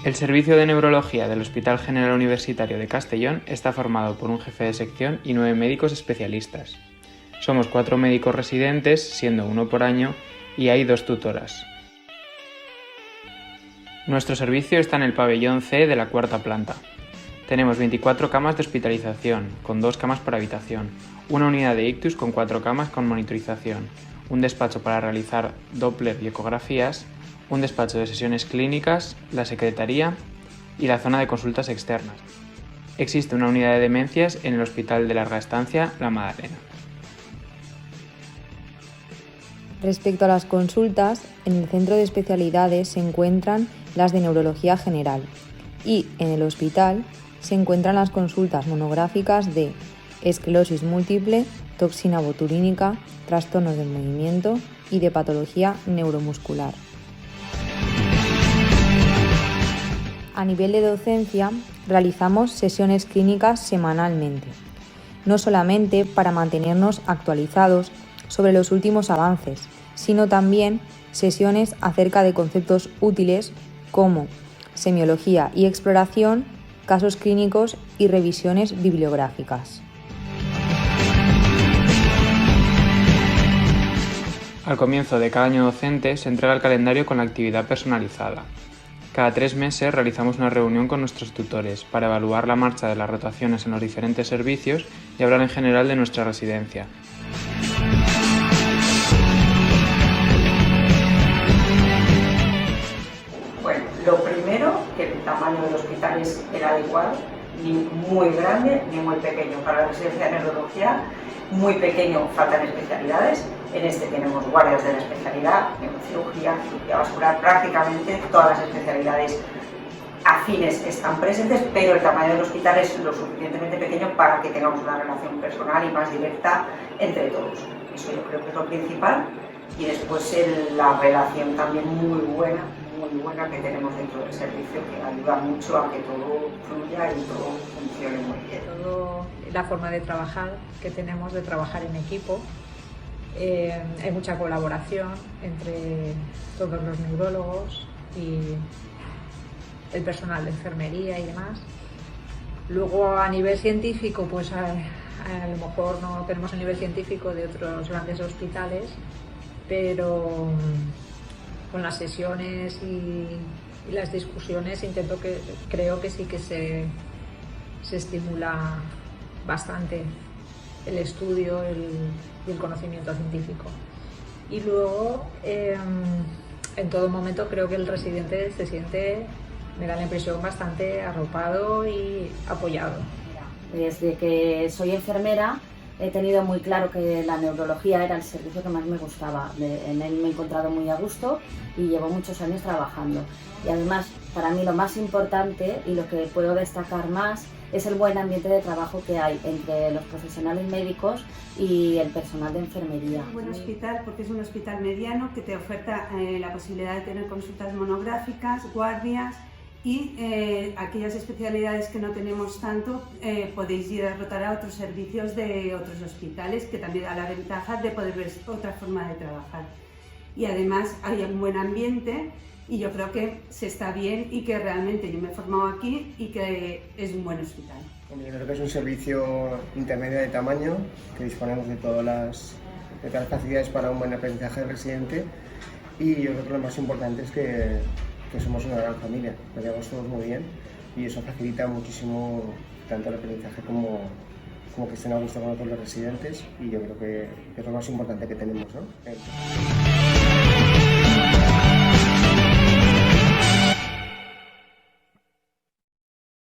El servicio de neurología del Hospital General Universitario de Castellón está formado por un jefe de sección y 9 médicos especialistas. Somos 4 médicos residentes, siendo 1 por año, y hay 2 tutoras. Nuestro servicio está en el pabellón C de la 4ª planta. Tenemos 24 camas de hospitalización, con 2 camas por habitación, una unidad de ictus con 4 camas con monitorización, un despacho para realizar Doppler y ecografías, un despacho de sesiones clínicas, la secretaría y la zona de consultas externas. Existe una unidad de demencias en el Hospital de Larga Estancia La Madalena. Respecto a las consultas, en el centro de especialidades se encuentran las de neurología general y en el hospital se encuentran las consultas monográficas de esclerosis múltiple, toxina botulínica, trastornos del movimiento y de patología neuromuscular. A nivel de docencia, realizamos sesiones clínicas semanalmente, no solamente para mantenernos actualizados sobre los últimos avances, sino también sesiones acerca de conceptos útiles como semiología y exploración, casos clínicos y revisiones bibliográficas. Al comienzo de cada año docente se entrega el calendario con la actividad personalizada. Cada 3 meses realizamos una reunión con nuestros tutores para evaluar la marcha de las rotaciones en los diferentes servicios y hablar en general de nuestra residencia. Bueno, lo primero, que el tamaño del hospital es el adecuado, ni muy grande ni muy pequeño. Para la residencia de neurología, muy pequeño, faltan especialidades. En este tenemos guardias de la especialidad, neurocirugía, cirugía vascular, prácticamente todas las especialidades afines están presentes, pero el tamaño del hospital es lo suficientemente pequeño para que tengamos una relación personal y más directa entre todos. Eso yo creo que es lo principal. Y después la relación también muy buena que tenemos dentro del servicio, que ayuda mucho a que todo fluya y todo funcione muy bien. Todo la forma de trabajar que tenemos, de trabajar en equipo. Hay mucha colaboración entre todos los neurólogos y el personal de enfermería y demás. Luego a nivel científico, pues a lo mejor no tenemos el nivel científico de otros grandes hospitales, pero con las sesiones y las discusiones creo que sí que se estimula bastante el estudio y el conocimiento científico. Y luego, en todo momento creo que el residente se siente, me da la impresión, bastante arropado y apoyado. Desde que soy enfermera he tenido muy claro que la neurología era el servicio que más me gustaba. En él me he encontrado muy a gusto y llevo muchos años trabajando. Y además, para mí lo más importante y lo que puedo destacar más es el buen ambiente de trabajo que hay entre los profesionales médicos y el personal de enfermería. Es un buen hospital porque es un hospital mediano que te oferta la posibilidad de tener consultas monográficas, guardias y aquellas especialidades que no tenemos tanto, podéis ir a rotar a otros servicios de otros hospitales, que también da la ventaja de poder ver otra forma de trabajar. Y además hay un buen ambiente y yo creo que se está bien y que realmente yo me he formado aquí y que es un buen hospital. Yo creo que es un servicio intermedio de tamaño, que disponemos de todas las facilidades para un buen aprendizaje del residente, y yo creo que lo más importante es que somos una gran familia, nos llevamos todos muy bien y eso facilita muchísimo tanto el aprendizaje como que estén a gusto con todos los residentes, y yo creo que es lo más importante que tenemos, ¿no?